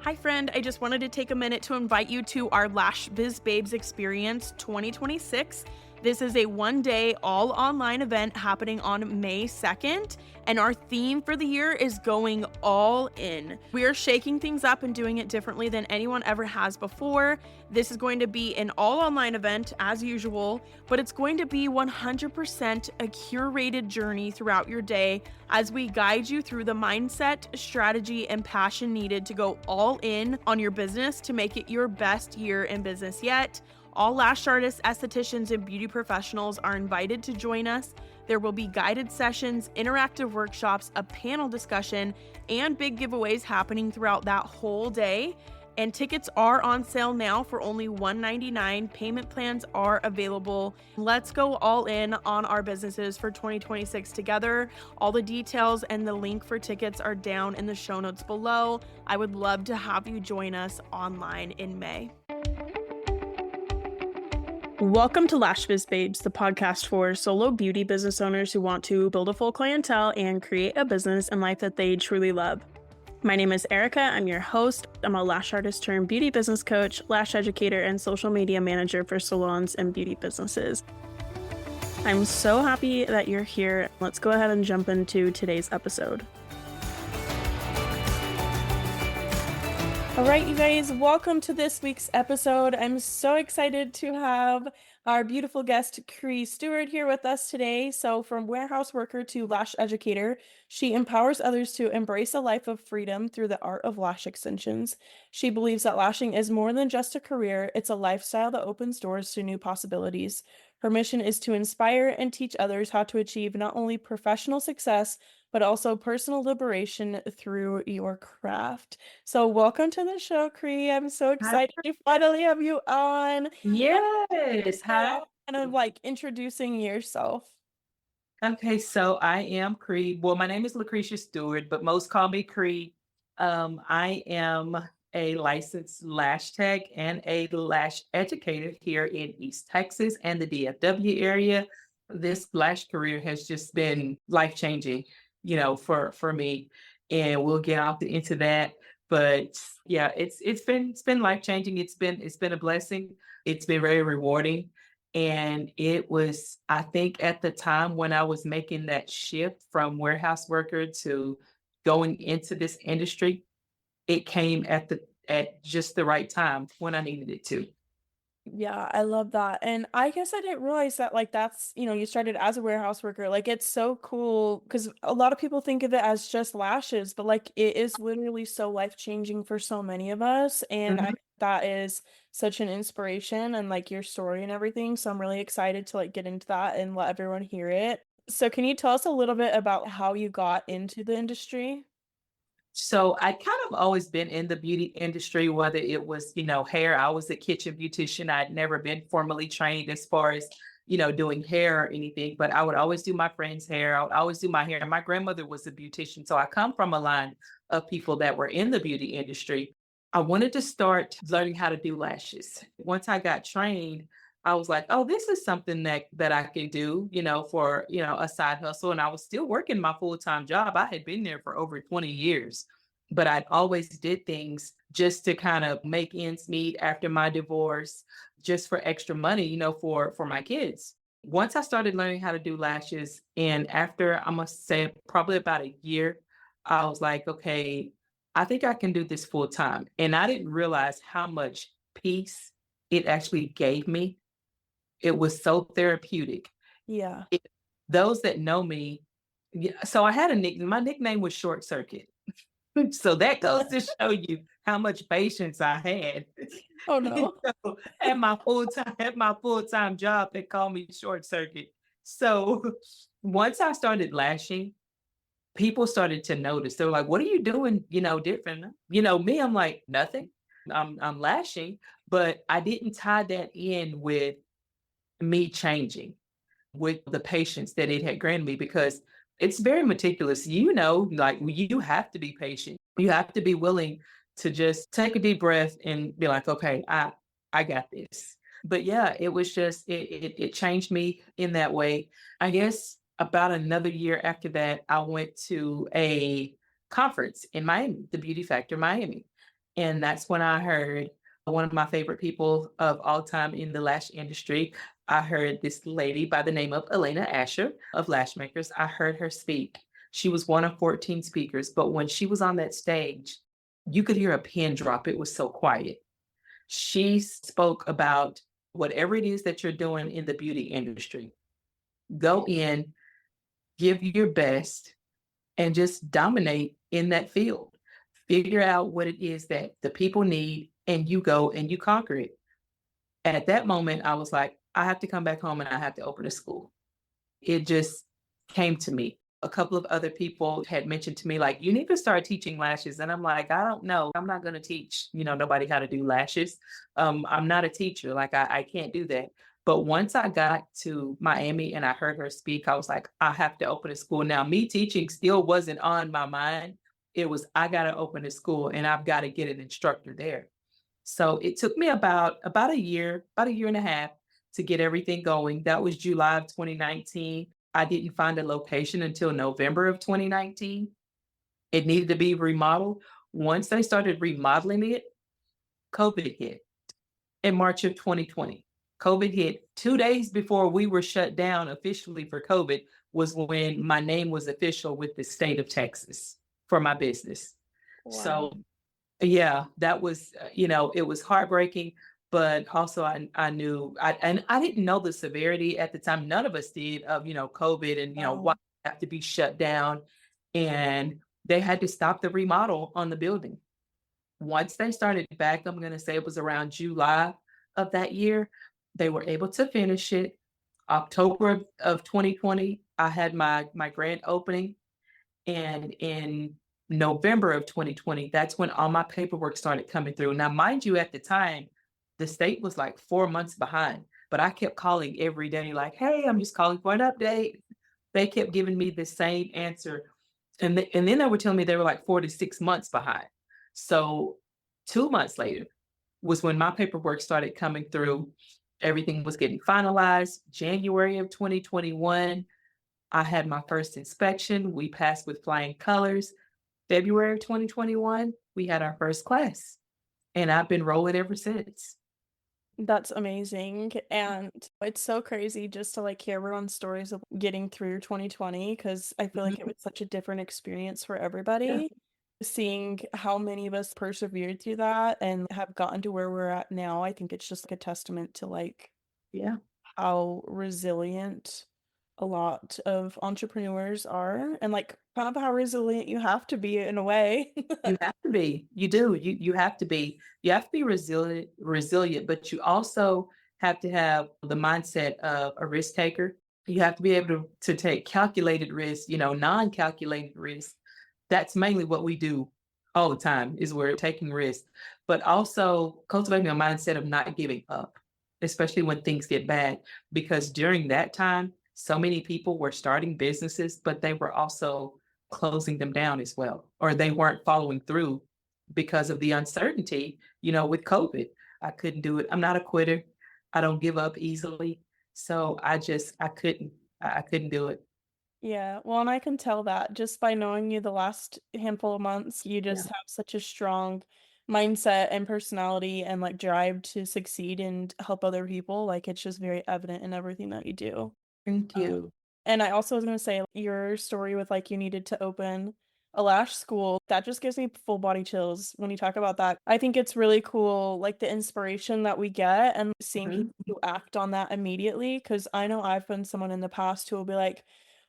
Hi friend, I just wanted to take a minute to invite you to our Lash Biz Babes Experience 2026. This is a one-day all online event happening on May 2nd, and our theme for the year is going all in. We are shaking things up and doing it differently than anyone ever has before. This is going to be an all online event as usual, but it's going to be 100% a curated journey throughout your day as we guide you through the mindset, strategy, and passion needed to go all in on your business to make it your best year in business yet. All lash artists, estheticians, and beauty professionals are invited to join us. There will be guided sessions, interactive workshops, a panel discussion, and big giveaways happening throughout that whole day. And tickets are on sale now for only $199. Payment plans are available. Let's go all in on our businesses for 2026 together. All the details and the link for tickets are down in the show notes below. I would love to have you join us online in May. Welcome to Lash Biz Babes, the podcast for solo beauty business owners who want to build a full clientele and create a business and life that they truly love. My name is Erica. I'm your host. I'm a lash artist turned beauty business coach, lash educator, and social media manager for salons and beauty businesses. I'm so happy that you're here. Let's go ahead and jump into today's episode. All right, you guys, welcome to this week's episode. I'm so excited to have our beautiful guest, Cre Steward, here with us today. So from warehouse worker to lash educator, she empowers others to embrace a life of freedom through the art of lash extensions. She believes that lashing is more than just a career. It's a lifestyle that opens doors to new possibilities. Her mission is to inspire and teach others how to achieve not only professional success, but also personal liberation through your craft. So welcome to the show, Cre. I'm so excited to finally have you on. Yes. Hi. Kind of like introducing yourself. Okay, so I am Cre. Well, my name is Cre Steward, but most call me Cre. I am a licensed lash tech and a lash educator here in East Texas and the DFW area. This lash career has just been life-changing, for me. And we'll get off into that. But yeah, it's been life-changing. It's been a blessing. It's been very rewarding. And it was, I think at the time when I was making that shift from warehouse worker to going into this industry, it came at just the right time when I needed it to. Yeah, I love that. And I guess I didn't realize that that's, you started as a warehouse worker. Like it's so cool because a lot of people think of it as just lashes, but like it is literally so life-changing for so many of us. And I Mhm. think that is such an inspiration and like your story and everything. So I'm really excited to like get into that and let everyone hear it. So can you tell us a little bit about how you got into the industry? So I kind of always been in the beauty industry, whether it was, hair. I was a kitchen beautician. I'd never been formally trained as far as, doing hair or anything, but I would always do my friend's hair. I would always do my hair. And my grandmother was a beautician. So I come from a line of people that were in the beauty industry. I wanted to start learning how to do lashes. Once I got trained, I was like, oh, this is something that I can do, for, a side hustle. And I was still working my full-time job. I had been there for over 20 years, but I'd always did things just to kind of make ends meet after my divorce, just for extra money, for my kids. Once I started learning how to do lashes, and after I must say probably about a year, I was like, okay, I think I can do this full time. And I didn't realize how much peace it actually gave me. It was so therapeutic. Yeah. It Those that know me, yeah, so I had a my nickname was Short Circuit. So that goes to show you how much patience I had. Oh And no. so at my full-time job, they called me Short Circuit. So once I started lashing, people started to notice. They were like, "What are you doing, different?" Me, I'm like, "Nothing. I'm lashing." But I didn't tie that in with me changing, with the patience that it had granted me, because it's very meticulous. Like you have to be patient. You have to be willing to just take a deep breath and be like, okay, I got this. But yeah, it was just it changed me in that way. I guess about another year after that, I went to a conference in Miami, the Beauty Factor Miami. And that's when I heard one of my favorite people of all time in the lash industry. I heard this lady by the name of Elena Asher of Lash Makers. I heard her speak. She was one of 14 speakers, but when she was on that stage, you could hear a pin drop. It was so quiet. She spoke about whatever it is that you're doing in the beauty industry. Go in, give your best, and just dominate in that field. Figure out what it is that the people need, and you go and you conquer it. At that moment, I was like, I have to come back home and I have to open a school. It just came to me. A couple of other people had mentioned to me, like, you need to start teaching lashes. And I'm like, I don't know. I'm not going to teach, nobody how to do lashes. I'm not a teacher. Like, I can't do that. But once I got to Miami and I heard her speak, I was like, I have to open a school. Now, me teaching still wasn't on my mind. It was, I got to open a school and I've got to get an instructor there. So it took me about a year and a half to get everything going. That was July of 2019. I didn't find a location until November of 2019. It needed to be remodeled. Once they started remodeling it, COVID hit in March of 2020. COVID hit 2 days before we were shut down officially for COVID, was when my name was official with the state of Texas for my business. Wow. So yeah, that was, it was heartbreaking, but also I knew and I didn't know the severity at the time. None of us did of, COVID and, why Wow. we have to be shut down. And they had to stop the remodel on the building. Once they started back, I'm going to say it was around July of that year, they were able to finish it. October of 2020, I had my grand opening. And in November of 2020, that's when all my paperwork started coming through. Now, mind you, at the time, the state was like 4 months behind, but I kept calling every day, like, hey, I'm just calling for an update. They kept giving me the same answer. And then they were telling me they were like 4 to 6 months behind. So 2 months later was when my paperwork started coming through. Everything was getting finalized. January of 2021, I had my first inspection. We passed with flying colors. February of 2021, we had our first class, and I've been rolling ever since. That's amazing. And it's so crazy just to like hear everyone's stories of getting through 2020 because I feel like it Mhm. was such a different experience for Yeah, everybody. Seeing how many of us persevered through that and have gotten to where we're at now, I think it's just like a testament to like yeah, how resilient a lot of entrepreneurs are and like kind of how resilient you have to be in a way. you have to be. You do. You have to be. You have to be resilient, but you also have to have the mindset of a risk taker. You have to be able to take calculated risks, non-calculated risks. That's mainly what we do all the time is we're taking risks, but also cultivating a mindset of not giving up, especially when things get bad. Because during that time, so many people were starting businesses, but they were also closing them down as well, or they weren't following through because of the uncertainty, with COVID. I couldn't do it. I'm not a quitter. I don't give up easily. So I couldn't do it. Yeah, well, and I can tell that just by knowing you the last handful of months, you Yeah. just have such a strong mindset and personality and like drive to succeed and help other people. Like it's just very evident in everything that you do. Thank Uh, you. and I also was gonna say your story with like you needed to open a lash school, that just gives me full body chills when you talk about that. I think it's really cool, like the inspiration that we get and seeing Mhm. people who act on that immediately. Cause I know I've been someone in the past who will be like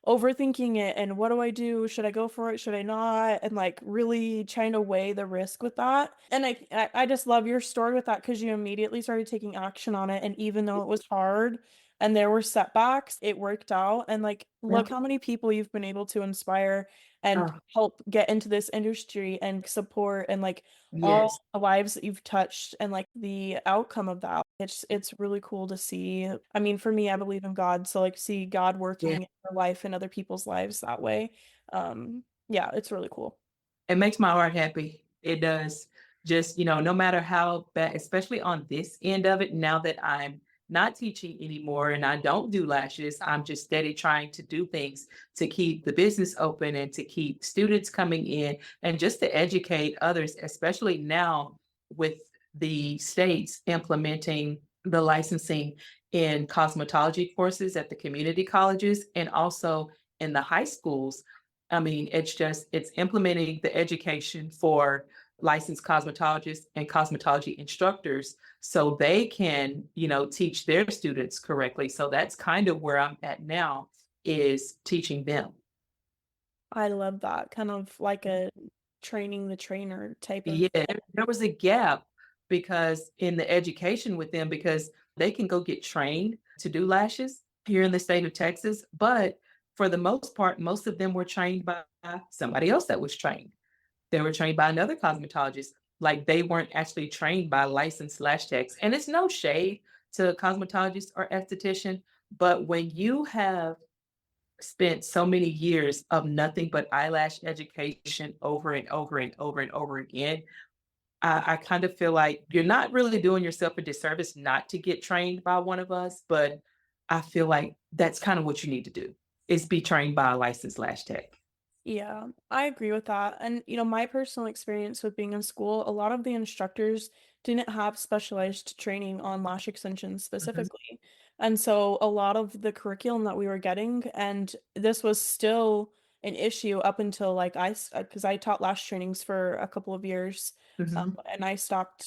overthinking it and what do I do? Should I go for it? Should I not? And like really trying to weigh the risk with that. And I just love your story with that because you immediately started taking action on it. And even though it was hard, and there were setbacks, it worked out. And like, Yeah. look how many people you've been able to inspire and Oh, help get into this industry and support and like all yes. the lives that you've touched and like the outcome of that. It's really cool to see. I mean, for me, I believe in God, so like see God Yeah. working in your life and other people's lives that way. Yeah, it's really cool. It makes my heart happy. It does. Just, no matter how bad, especially on this end of it, now that I'm not teaching anymore and I don't do lashes. I'm just steady trying to do things to keep the business open and to keep students coming in and just to educate others, especially now with the states implementing the licensing in cosmetology courses at the community colleges and also in the high schools. I mean, it's implementing the education for licensed cosmetologists and cosmetology instructors so they can, teach their students correctly. So that's kind of where I'm at now is teaching them. I love that. Kind of like a training the trainer type of. Yeah, there was a gap because in the education with them, because they can go get trained to do lashes here in the state of Texas, but for the most part, most of them were trained by somebody else that was trained. They were trained by another cosmetologist. Like they weren't actually trained by licensed lash techs. And it's no shade to cosmetologists or esthetician, but when you have spent so many years of nothing but eyelash education over and over and over and over again, I kind of feel like you're not really doing yourself a disservice not to get trained by one of us, but I feel like that's kind of what you need to do is be trained by a licensed lash tech. Yeah, I agree with that. And, my personal experience with being in school, a lot of the instructors didn't have specialized training on lash extensions Mhm. specifically. And so a lot of the curriculum that we were getting, and this was still an issue up until like because I taught lash trainings for a couple of years, Mhm. and I stopped.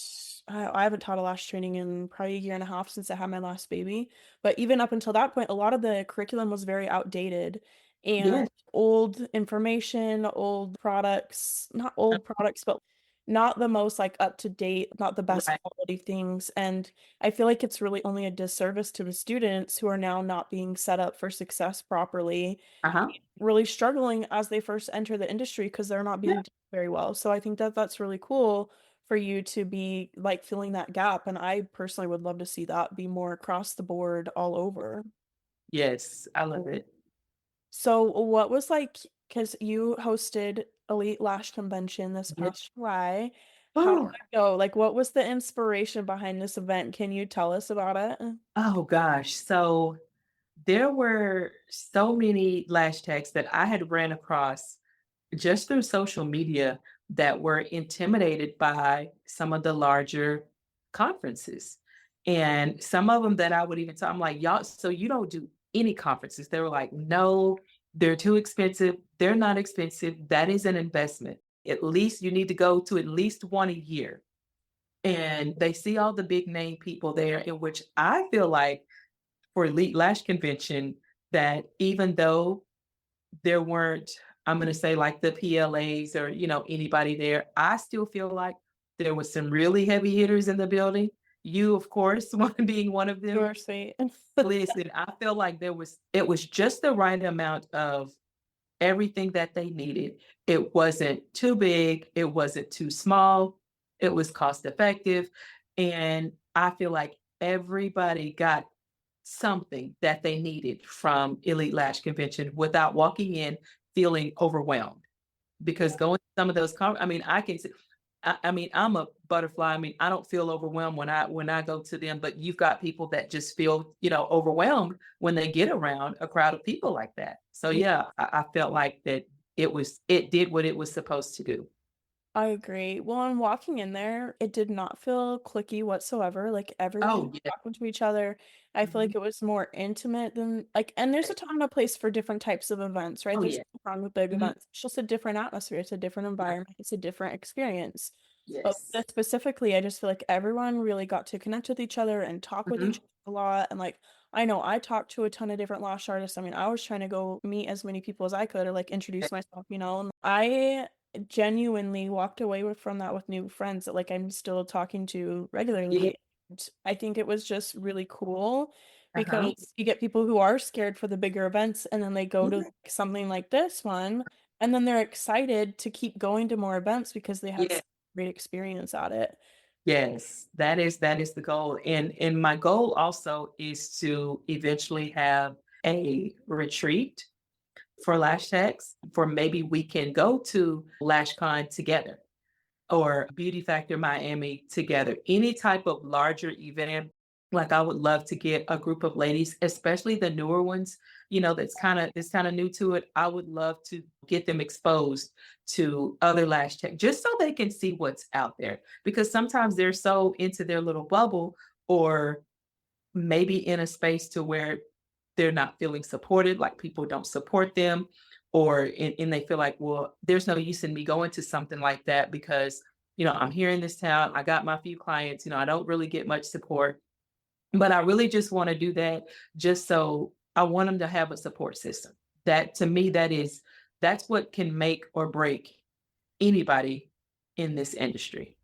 I haven't taught a lash training in probably a year and a half since I had my last baby. But even up until that point, a lot of the curriculum was very outdated and Yes. old information, old products, not old products, but not the most like up to date, not the best Right. quality things. And I feel like it's really only a disservice to the students who are now not being set up for success properly, Uh-huh. really struggling as they first enter the industry because they're not being Yeah. taught very well. So I think that that's really cool for you to be like filling that gap. And I personally would love to see that be more across the board all over. Yes, I love it. So what was like, because you hosted Elite Lash Convention this Yeah. past July. How did Oh, that go? Like, what was the inspiration behind this event? Can you tell us about it? oh gosh. So there were so many lash tags that I had ran across just through social media that were intimidated by some of the larger conferences. And some of them that I would even tell, I'm like, y'all, so you don't do any conferences. They were like, no, they're too expensive. They're not expensive. That is an investment. At least you need to go to at least one a year. And they see all the big name people there, in which I feel like for Elite Lash Convention, that even though there weren't, I'm gonna say like the PLAs or, anybody there. I still feel like there was some really heavy hitters in the building. You, of course, one being one of You them. are sweet. Listen, I feel like it was just the right amount of everything that they needed. It wasn't too big, it wasn't too small, it was cost effective. And I feel like everybody got something that they needed from Elite Lash Convention without walking in feeling overwhelmed. Because going to some of those I mean, I can see, I mean, I'm a butterfly. I mean, I don't feel overwhelmed when I go to them, but you've got people that just feel, overwhelmed when they get around a crowd of people like that. So yeah, I felt like that it did what it was supposed to do. I agree. Well, I'm walking in there, it did not feel clicky whatsoever. Like everyone Oh was yeah. talking to each other. I feel Mhm. like it was more intimate than like, and there's a time and a place for different types of events, right? Oh There's yeah. nothing wrong with big Mhm. events. It's just a different atmosphere. It's a different Yeah. environment. It's a different experience. But with Yes. this specifically, I just feel like everyone really got to connect with each other and talk with each Mhm. other a lot. And like, I know I talked to a ton of different lash artists. I mean, I was trying to go meet as many people as I could or like introduce myself, And I genuinely walked away from that with new friends that like I'm still talking to Yeah. regularly. And I think it was just really cool Uh-huh. because you get people who are scared for the bigger events and then they go to Yeah. like, something like this one and then they're excited to keep going to more events because they had Yeah. such a great experience at it. Yes, that is the goal. And my goal also is to eventually have a retreat for lash techs for maybe we can go to LashCon together or Beauty Factor Miami together. Any type of larger event Like, I would love to get a group of ladies, especially the newer ones, that's kinda new to it. I would love to get them exposed to other lash tech just so they can see what's out there, because sometimes they're so into their little bubble, or maybe in a space to where they're not feeling supported, like people don't support them, or and they feel like, well, there's no use in me going to something like that because, I'm here in this town, I got my few clients, I don't really get much support. But I really just wanna do that just so I want them to have a support system. That to me, that's what can make or break anybody in this industry.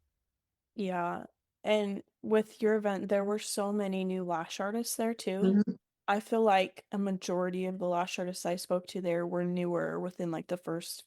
Yeah. And with your event, there were so many new lash artists there too. Mhm. I feel like a majority of the lash artists I spoke to there were newer within like the first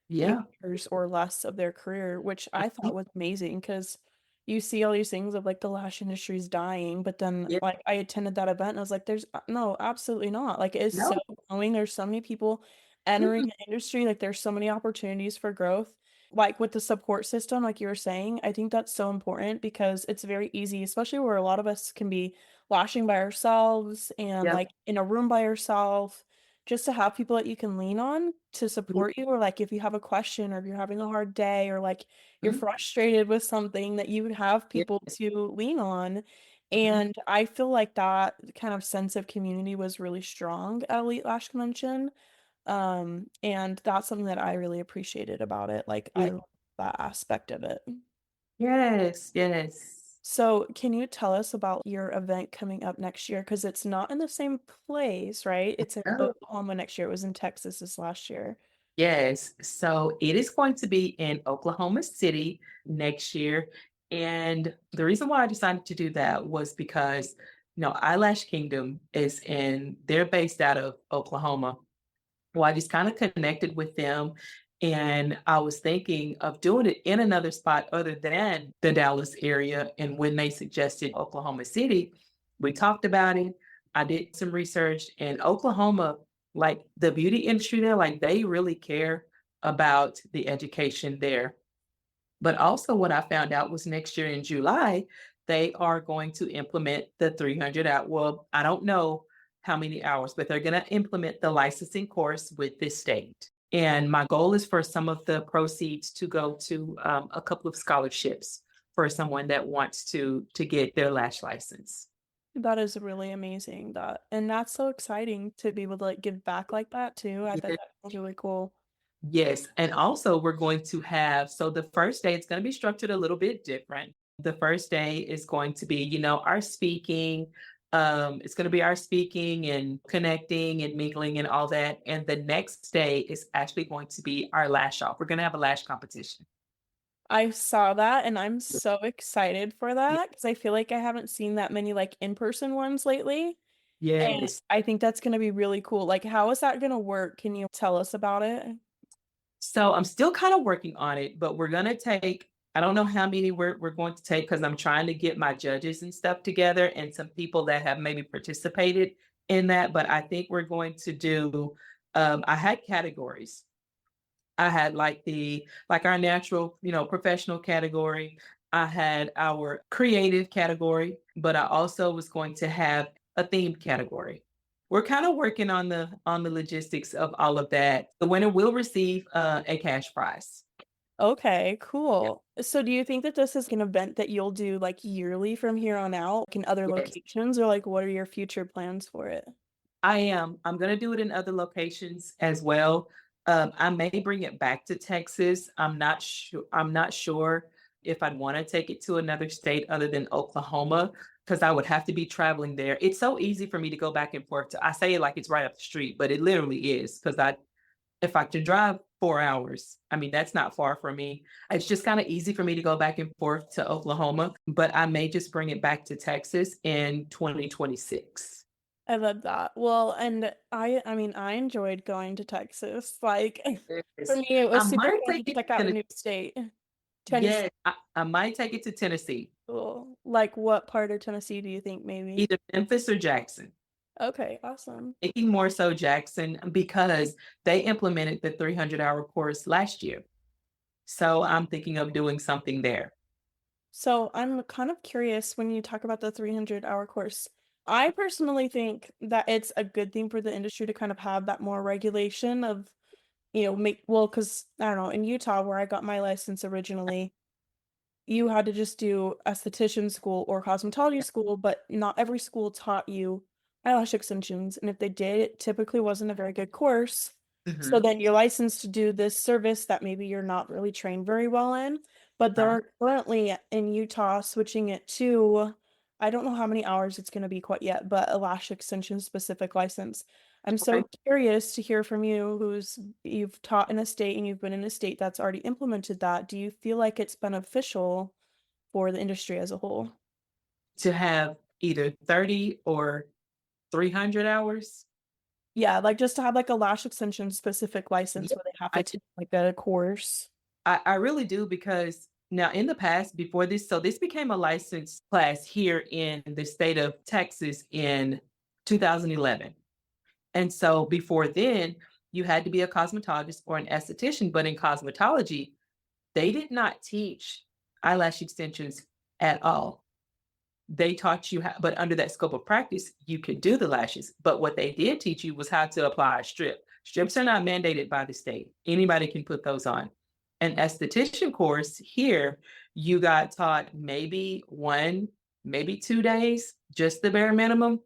few Yeah. years or less of their career, which I Mhm. thought was amazing because you see all these things of like the lash industry is dying, but then Yeah. like I attended that event and I was like, there's no, absolutely not. Like it is so No. growing. There's so many people entering Mhm. the industry. Like there's so many opportunities for growth. Like with the support system, like you were saying, I think that's so important because it's very easy, especially where a lot of us can be lashing by ourselves and Yep. like in a room by yourself, just to have people that you can lean on to Mhm. support you, or like if you have a question or if you're having a hard day or like you're Mhm. frustrated with something that you would have people Yes. to lean on. Mhm. And I feel like that kind of sense of community was really strong at Elite Lash Convention. And that's something that I really appreciated about it. Like Yeah. I love that aspect of it. Yes, yes. So, can you tell us about your event coming up next year? Because it's not in the same place, right? It's in Oh. Oklahoma next year. It was in Texas this last year. Yes. So it is going to be in Oklahoma City next year. And the reason why I decided to do that was because, Eyelash Kingdom they're based out of Oklahoma. Well, I just kind of connected with them. And I was thinking of doing it in another spot other than the Dallas area. And when they suggested Oklahoma City, we talked about it. I did some research, and Oklahoma, like the beauty industry there, like they really care about the education there. But also, what I found out was next year in July, they are going to implement the 300 hour. Well, I don't know how many hours, but they're going to implement the licensing course with this state. And my goal is for some of the proceeds to go to a couple of scholarships for someone that wants to get their lash license. That is really amazing. And that's so exciting to be able to like give back like that too. I bet Yeah. that was really cool. Yes, and also we're going to have so the first day, it's gonna be structured a little bit different. The first day is going to be, our speaking. It's gonna be our speaking and connecting and mingling and all that. And the next day is actually going to be our lash off. We're gonna have a lash competition. I saw that and I'm so excited for Ye that because I feel like I haven't seen that many like in-person ones lately. And Yes. I think that's gonna be really cool. Like, how is that gonna work? Can you tell us about it? So I'm still kind of working on it, but we're gonna take I don't know how many we're going to take because I'm trying to get my judges and stuff together and some people that have maybe participated in that. But I think we're going to do I had categories. I had like our natural, professional category. I had our creative category, but I also was going to have a themed category. We're kind of working on the logistics of all of that. The winner will receive a cash prize. Okay, Yeah. cool. So do you think that this is an event that you'll do like yearly from here on out, like in other Yes, locations, or like what are your future plans for it? I am. I'm going to do it in other locations as well. I may bring it back to Texas. I'm not sure. I'm not sure if I'd want to take it to another state other than Oklahoma because I would have to be traveling there. It's so easy for me to go back and forth. I say it like it's right up the street, but it literally is because if I could drive 4 hours, I mean that's not far from me. It's just kind of easy for me to go back and forth to Oklahoma, but I may just bring it back to Texas in 2026. I love that. Well, and I mean, I enjoyed going to Texas. Like for Yes. me, it I was super might fun take to it check to out a Tennes new state. Tennessee. yes, I might take it to Tennessee, Cool. Like what part of Tennessee do you think maybe? either Memphis or Jackson. Okay, awesome. Maybe more so Jackson because they implemented the 300-hour course last year. So I'm thinking of doing something there. So I'm kind of curious when you talk about the 300-hour course. I personally think that it's a good thing for the industry to kind of have that more regulation of, make well, because I don't know, in Utah where I got my license originally, you had to just do esthetician school or cosmetology school, but not every school taught you eyelash extensions. And if they did, it typically wasn't a very good course. So Hmm. then you're licensed to do this service that maybe you're not really trained very well in. But Uh, they're currently in Utah switching it to, I don't know how many hours it's going to be quite yet, but a lash extension specific license. I'm so okay. curious to hear from you you've taught in a state and you've been in a state that's already implemented that. Do you feel like it's beneficial for the industry as a whole? To have either 30 or 300 hours. Yeah, like just to have like a lash extension specific license Yeah, where they have to I, take like a course. I really do because now in the past, before this, so this became a licensed class here in the state of Texas in 2011. And so before then, you had to be a cosmetologist or an esthetician. But in cosmetology, they did not teach eyelash extensions at all. They taught you how, but under that scope of practice, you could do the lashes. But what they did teach you was how to apply a strip. Strips are not mandated by the state. Anybody can put those on. An esthetician course here, you got taught maybe one, maybe 2 days, just the bare minimum.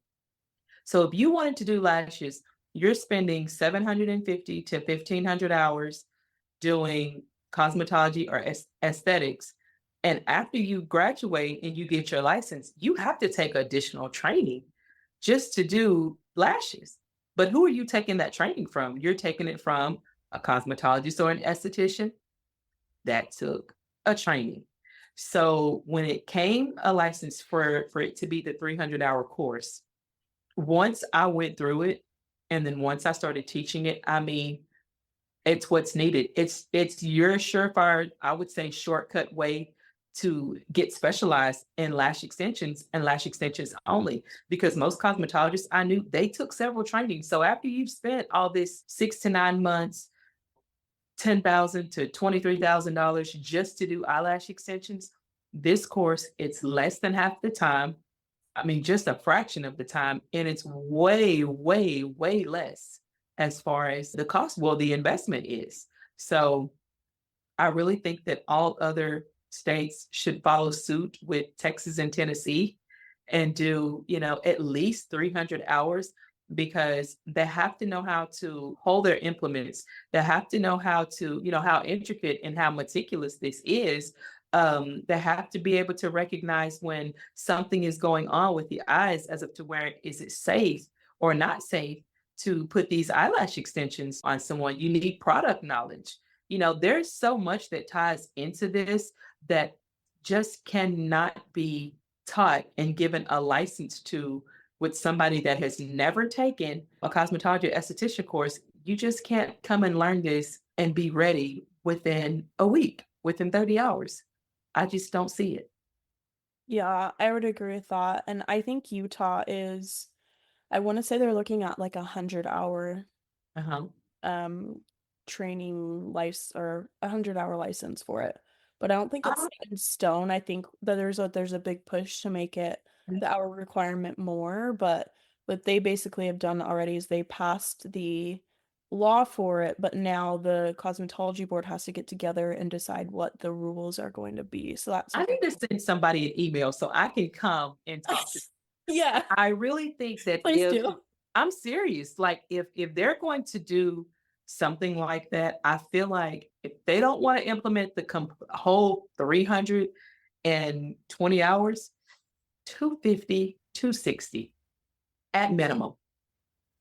So if you wanted to do lashes, you're spending 750 to 1,500 hours doing cosmetology or aesthetics. And after you graduate and you get your license, you have to take additional training just to do lashes. But who are you taking that training from? You're taking it from a cosmetologist or an esthetician that took a training. So when it came a license for it to be the 300-hour course, once I went through it and then once I started teaching it, I mean, it's what's needed. It's your surefire, I would say, shortcut way to get specialized in lash extensions and lash extensions only. Because most cosmetologists I knew, they took several trainings. So after you've spent all this 6 to 9 months, 10,000 to $23,000 just to do eyelash extensions, this course, it's less than half the time. I mean, just a fraction of the time, and it's way, way, way less as far as the cost, well, the investment is. So I really think that all other states should follow suit with Texas and Tennessee and do, at least 300 hours because they have to know how to hold their implements. They have to know how to, how intricate and how meticulous this is. They have to be able to recognize when something is going on with the eyes as of to where is it safe or not safe to put these eyelash extensions on someone. You need product knowledge. There's so much that ties into this that just cannot be taught and given a license to with somebody that has never taken a cosmetology esthetician course. You just can't come and learn this and be ready within a week, within 30 hours. I just don't see it. Yeah, I would agree with that. And I think Utah is, I want to say they're looking at like 100-hour Uh-huh. um training license or 100-hour license for it. But I don't think it's Uh, set in stone. I think that there's a big push to make it the hour requirement more, but what they basically have done already is they passed the law for it, but now the cosmetology board has to get together and decide what the rules are going to be. So that's I something. need to send somebody an email so I can come and talk to. Yeah, I really think that please if do. I'm serious, like if they're going to do something like that, I feel like if they don't want to implement the whole 320 hours, 250, 260 at minimum.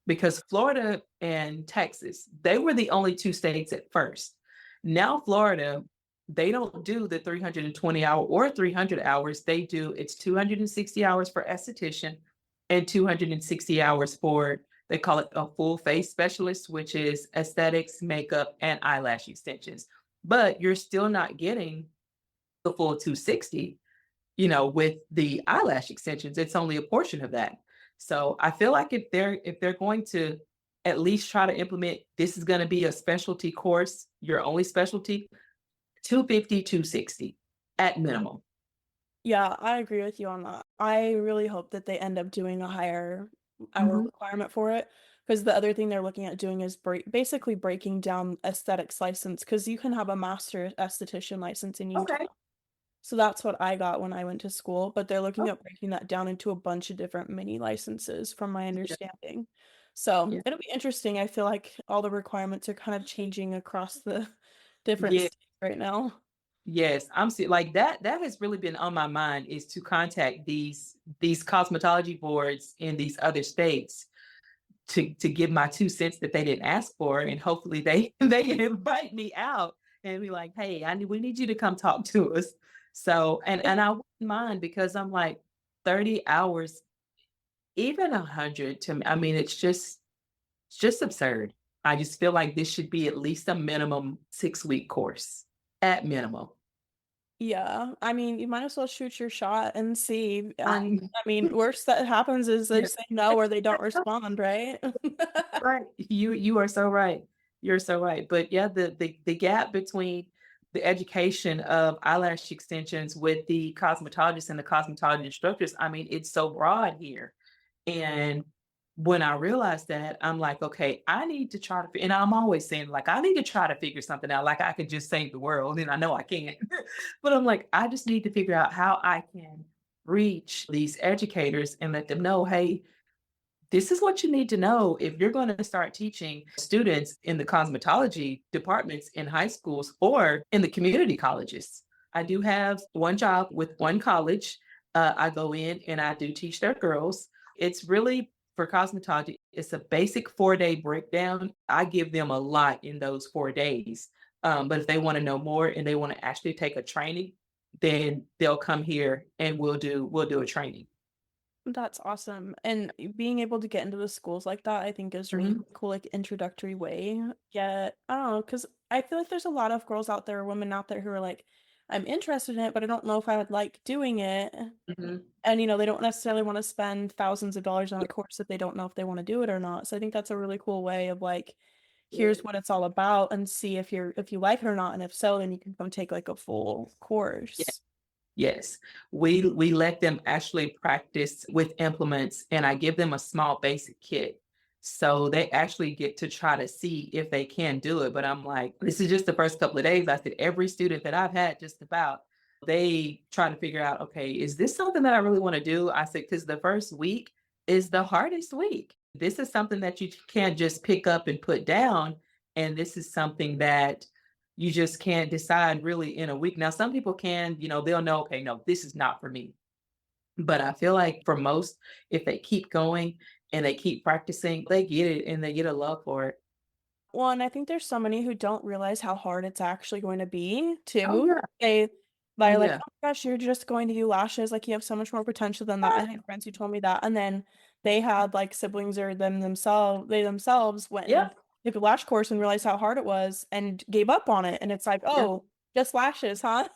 Because Florida and Texas, they were the only two states at first. Now Florida, they don't do the 320-hour or 300 hours. They do it's 260 hours for esthetician and 260 hours for they call it a full face specialist, which is aesthetics, makeup, and eyelash extensions. But you're still not getting the full 260, with the eyelash extensions. It's only a portion of that. So I feel like if they're going to at least try to implement this is going to be a specialty course, your only specialty, 250, 260 at minimum. Yeah, I agree with you on that. I really hope that they end up doing a higher hour Mhm. requirement for it. Because the other thing they're looking at doing is basically breaking down aesthetics license. Because you can have a master esthetician license in Utah. Okay. So that's what I got when I went to school. But they're looking Oh, at breaking that down into a bunch of different mini licenses, from my yeah, understanding. So yeah, it'll be interesting. I feel like all the requirements are kind of changing across the different yeah. states right now. Yes, like that. That has really been on my mind is to contact these cosmetology boards in these other states to give my 2 cents that they didn't ask for, and hopefully they they invite me out and be like, "Hey, we need you to come talk to us." So, and I wouldn't mind because I'm like 30 hours, even 100 to me. I mean, it's just absurd. I just feel like this should be at least a minimum 6-week course at minimum. Yeah, I mean, you might as well shoot your shot and see. And I, I mean, worst that happens is they yeah. say no or they don't respond, right? Right. You are so right. You're so right. But yeah, the gap between the education of eyelash extensions with the cosmetologists and the cosmetology instructors, I mean, it's so broad here. And when I realized that, I'm like, okay, I need to try to, and I'm always saying, like, I need to try to figure something out. Like, I could just save the world, and I know I can't. But I'm like, I just need to figure out how I can reach these educators and let them know, hey, this is what you need to know if you're going to start teaching students in the cosmetology departments in high schools or in the community colleges. I do have one job with one college. I go in and I do teach their girls. It's really for cosmetology, it's a basic 4-day breakdown. I give them a lot in those 4 days. But if they want to know more and they want to actually take a training, then they'll come here and we'll do a training. That's awesome. And being able to get into the schools like that, I think is a really Mhm. cool, like introductory way. Yet, I don't know, because I feel like there's a lot of girls out there, women out there who are like, I'm interested in it, but I don't know if I would like doing it. Mhm. And, they don't necessarily want to spend thousands of dollars on a course if they don't know if they want to do it or not. So I think that's a really cool way of like, here's what it's all about and see if you like it or not. And if so, then you can come take like a full Yeah. course. Yes, we let them actually practice with implements, and I give them a small basic kit. So they actually get to try to see if they can do it. But I'm like, this is just the first couple of days. I said, every student that I've had just about, they try to figure out, okay, is this something that I really want to do? I said, because the first week is the hardest week. This is something that you can't just pick up and put down. And this is something that you just can't decide really in a week. Now, some people can, they'll know, okay, no, this is not for me. But I feel like for most, if they keep going and they keep practicing, they get it and they get a love for it. Well, and I think there's so many who don't realize how hard it's actually going to be Oh too. yeah. Oh They're like, yeah. oh my gosh, you're just going to do lashes. Like you have so much more potential than that. I Ah, had friends who told me that. And then they had like siblings or they themselves went yeah. and took a lash course and realized how hard it was and gave up on it. And it's like, Yeah. oh, just lashes, huh?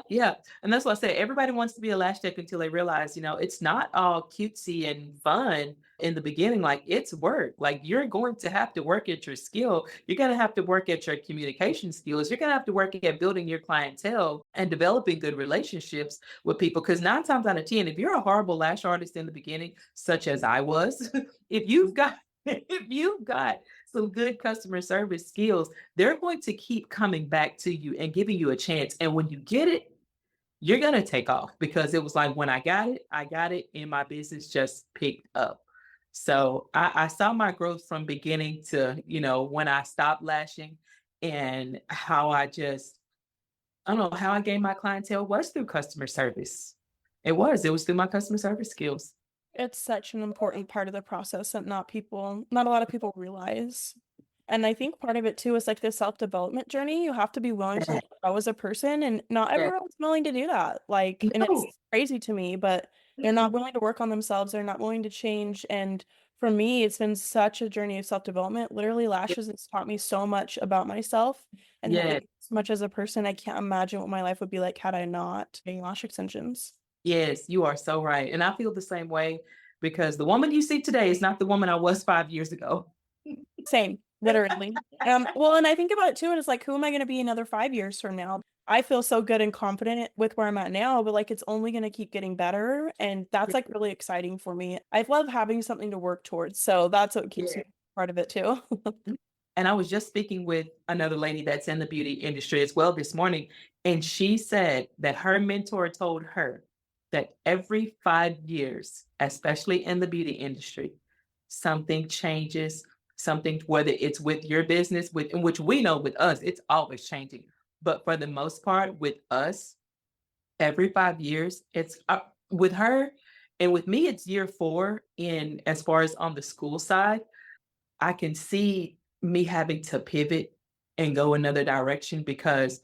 Yeah. And that's what I say. Everybody wants to be a lash tech until they realize, it's not all cutesy and fun in the beginning. Like it's work. Like you're going to have to work at your skill. You're going to have to work at your communication skills. You're going to have to work at building your clientele and developing good relationships with people. Because 9 times out of 10, if you're a horrible lash artist in the beginning, such as I was, if you've got if you've got some good customer service skills, they're going to keep coming back to you and giving you a chance. And when you get it, you're going to take off because it was like when I got it, and my business just picked up. So I saw my growth from beginning to, when I stopped lashing and how I don't know, how I gained my clientele was through customer service. It was through my customer service skills. It's such an important part of the process that not a lot of people realize. And I think part of it too is like the self-development journey. You have to be willing to Yeah. like, grow as a person, and not Yeah. everyone's willing to do that. Like, and No. it's crazy to me, but they're not willing to work on themselves. They're not willing to change. And for me, it's been such a journey of self-development. Literally, lashes has taught me so much about myself and helped me Yeah. as much as a person. I can't imagine what my life would be like had I not getting lash extensions. Yes, you are so right. And I feel the same way because the woman you see today is not the woman I was 5 years ago. Same, literally. Well, and I think about it too, and it's like, who am I going to be another 5 years from now? I feel so good and confident with where I'm at now, but like it's only going to keep getting better. And that's like really exciting for me. I love having something to work towards. So that's what keeps Yeah. me part of it too. And I was just speaking with another lady that's in the beauty industry as well this morning, and she said that her mentor told her that every 5 years, especially in the beauty industry, something changes, something, whether it's with your business, with in which we know with us, it's always changing. But for the most part, with us, every 5 years, it's with her and with me, it's year four in as far as on the school side. I can see me having to pivot and go another direction because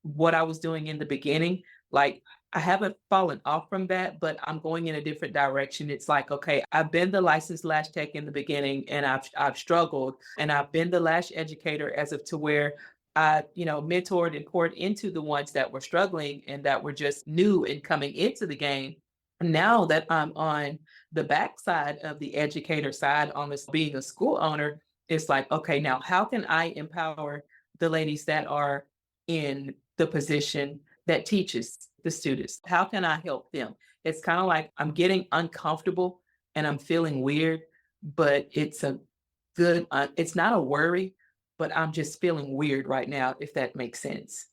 what I was doing in the beginning, like I haven't fallen off from that, but I'm going in a different direction. It's like, okay, I've been the licensed lash tech in the beginning and I've struggled, and I've been the lash educator as of to where I, mentored and poured into the ones that were struggling and that were just new and coming into the game. Now that I'm on the backside of the educator side, on this being a school owner, it's like, okay, now how can I empower the ladies that are in the position that teaches the students? How can I help them? It's kind of like I'm getting uncomfortable and I'm feeling weird, but it's a good, it's not a worry, but I'm just feeling weird right now, if that makes sense.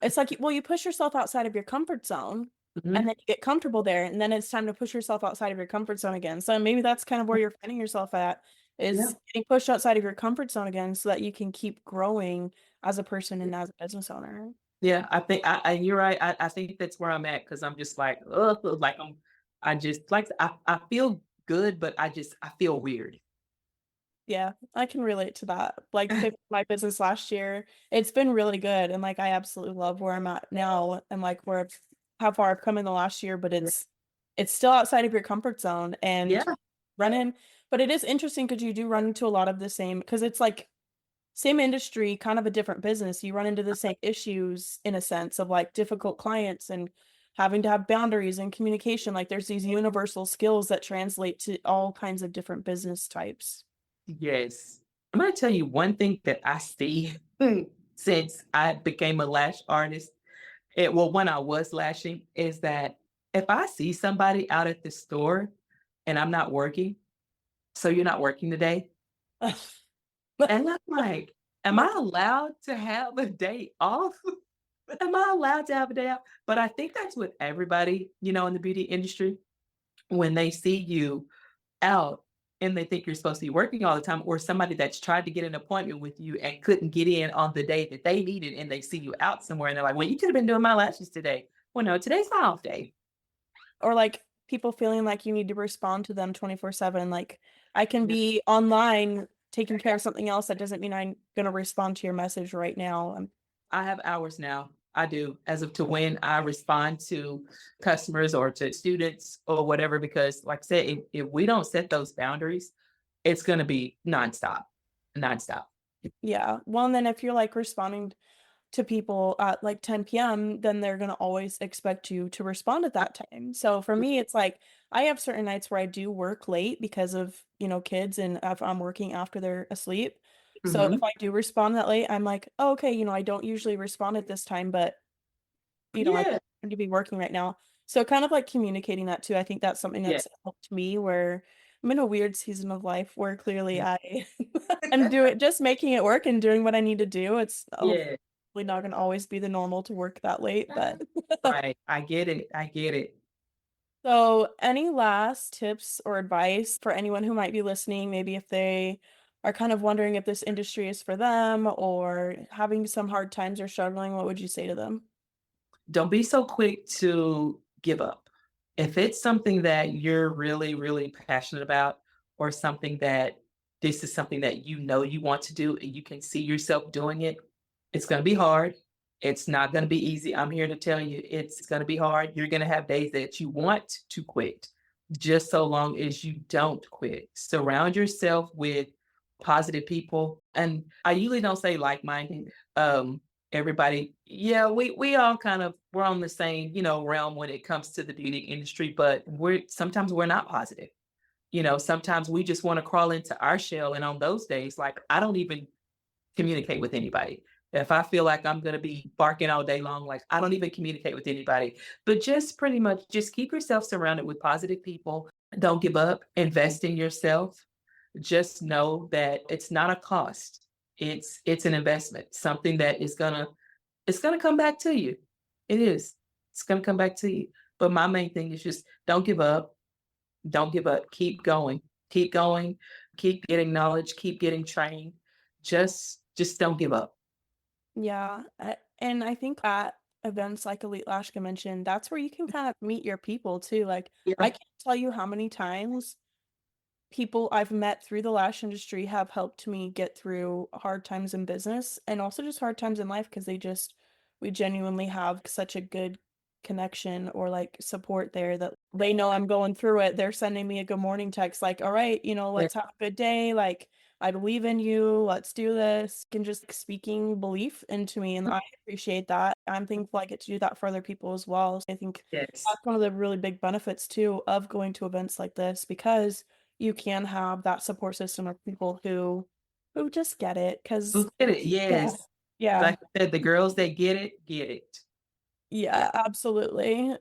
It's like, well, you push yourself outside of your comfort zone and Mhm. then you get comfortable there. And then it's time to push yourself outside of your comfort zone again. So maybe that's kind of where you're finding yourself at Yeah. is getting pushed outside of your comfort zone again so that you can keep growing as a person and as a business owner. Yeah, I think you're right. I think that's where I'm at because I'm just like, ugh, like I just like I feel good, but I feel weird. Yeah, I can relate to that. Like pick my business last year, it's been really good, and like I absolutely love where I'm at now, and like how far I've come in the last year. But it's still outside of your comfort zone, and Yeah, running. But it is interesting because you do run into a lot of the same because it's like same industry, kind of a different business. You run into the same issues in a sense of like difficult clients and having to have boundaries and communication. Like there's these universal skills that translate to all kinds of different business types. yes. I'm gonna tell you one thing that I see since I became a lash artist. Well, when I was lashing, is that if I see somebody out at the store and I'm not working, so you're not working today, and I'm like, am I allowed to have a day off? Am I allowed to have a day off? But I think that's with everybody, in the beauty industry. When they see you out and they think you're supposed to be working all the time, or somebody that's tried to get an appointment with you and couldn't get in on the day that they needed, and they see you out somewhere and they're like, well, you could have been doing my lashes today. Well, no, today's my off day. Or like people feeling like you need to respond to them 24/7. Like I can be online taking care of something else. That doesn't mean I'm gonna respond to your message right now. I have hours now. I do, as of to when I respond to customers or to students or whatever, because like I said, if we don't set those boundaries, it's going to be nonstop, nonstop. Yeah. Well, and then if you're like responding to people at like 10 p.m., then they're gonna always expect you to respond at that time. So for me, it's like I have certain nights where I do work late because of, kids and if I'm working after they're asleep. So if Mhm. I do respond that late, I'm like, oh, okay, I don't usually respond at this time, but I Yeah. need to be working right now. So kind of like communicating that too. I think that's something Yeah. that's helped me where I'm in a weird season of life where clearly I am doing just making it work and doing what I need to do. It's Yeah. hopefully not gonna always be the normal to work that late, but Right. I get it. I get it. so any last tips or advice for anyone who might be listening, maybe if they are kind of wondering if this industry is for them or having some hard times or struggling, what would you say to them? Don't be so quick to give up. If it's something that you're really, really passionate about, or something that this is something that you want to do and you can see yourself doing it, it's going to be hard. It's not going to be easy. I'm here to tell you it's going to be hard. You're going to have days that you want to quit, just so long as you don't quit. Surround yourself with positive people. And I usually don't say like minded. Everybody, yeah, we all kind of we're on the same, realm when it comes to the beauty industry, but sometimes we're not positive. Sometimes we just want to crawl into our shell. And on those days, like I don't even communicate with anybody. If I feel like I'm gonna be barking all day long, like I don't even communicate with anybody, but just pretty much just keep yourself surrounded with positive people. Don't give up, invest in yourself. Just know that it's not a cost. It's an investment, something that is gonna it's gonna come back to you. It is. It's gonna come back to you. But my main thing is just don't give up. Don't give up. Keep going. Keep going. Keep getting knowledge. Keep getting trained. Just don't give up. Yeah, and I think at events like Elite Lash Convention, that's where you can kind of meet your people too. Like, I Yeah. can't tell you how many times people I've met through the lash industry have helped me get through hard times in business and also just hard times in life because we genuinely have such a good connection or like support there that they know I'm going through it. They're sending me a good morning text, like, all right, Yeah. let's have a good day. Like, I believe in you. Let's do this. And just speaking belief into me. And I appreciate that. I'm thankful I get to do that for other people as well. So I think Yes. that's one of the really big benefits too of going to events like this because you can have that support system of people who just get it because Who get it? yeah, Yes. yeah, Like I said, the girls that get it, get it. Yeah. yeah, absolutely.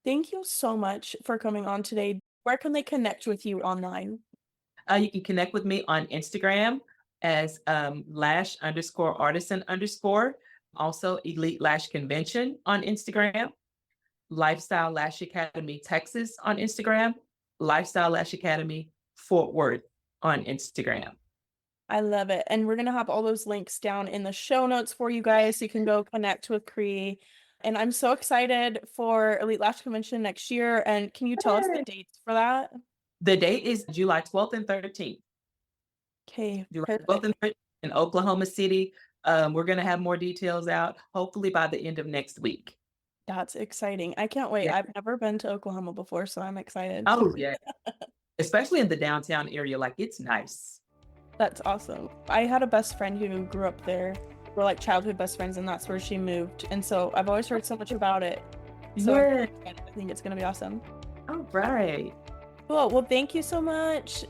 Thank you so much for coming on today. Where can they connect with you online? You can connect with me on Instagram as lash underscore artisan underscore. Also, Elite Lash Convention on Instagram. Lifestyle Lash Academy Texas on Instagram. Lifestyle Lash Academy Fort Worth on Instagram. I love it. And we're gonna have all those links down in the show notes for you guys so you can go connect with Cree. And I'm so excited for Elite Lash Convention next year. And can you tell us the dates for that? The date is July 12th and 13th. Okay, July 12th perfect. and 13th in Oklahoma City. We're going to have more details out hopefully by the end of next week. That's exciting. I can't wait. Yeah. I've never been to Oklahoma before, so I'm excited. Oh, yeah. Especially in the downtown area. Like it's nice. That's awesome. I had a best friend who grew up there. We're like childhood best friends, and that's where she moved. And so I've always heard so much about it. So I'm Yeah. really excited. I think it's gonna be awesome. All right. Cool. Well, thank you so much.